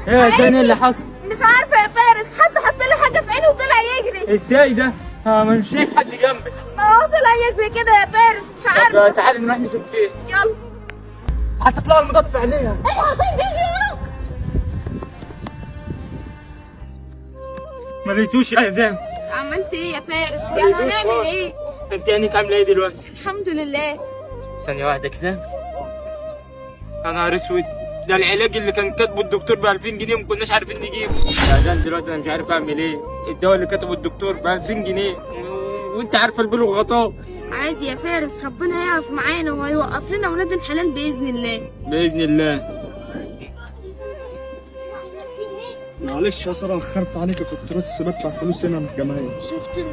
ايه يا ثاني اللي حصل؟ مش عارفه يا فارس، حد حط لي حاجه في عيني وطلع يجري. ازاي ده؟ مش شايف حد جنبك. طلع يجري كده يا فارس، مش طب عارفه. تعالي نروح نشوف فين. يلا. هتطلع المضاد عليها. ايوه هتجري وراك. ما لقيتوش يا زين. عملت ايه يا فارس؟ يعني هنعمل ايه؟ انت عينيك عامله ايه دلوقتي؟ الحمد لله. ثانيه واحده كده. يا نهار اسود، ده العلاج اللي كان كاتبه الدكتور ب 2000 جنيه وما كناش عارفين نجيبه. يا جان دلوقتي انا مش عارف اعمل ايه. الدواء اللي كاتبه الدكتور ب 2000 جنيه وانت عارفه البيل وغطاه. عادي يا فارس، ربنا هيقف معانا وهيوقف لنا ولاد الحلال باذن الله. باذن الله. معلش يا ساره اخرت عليك، كنت بس بدفع فلوس هنا من الجمعيه. شفت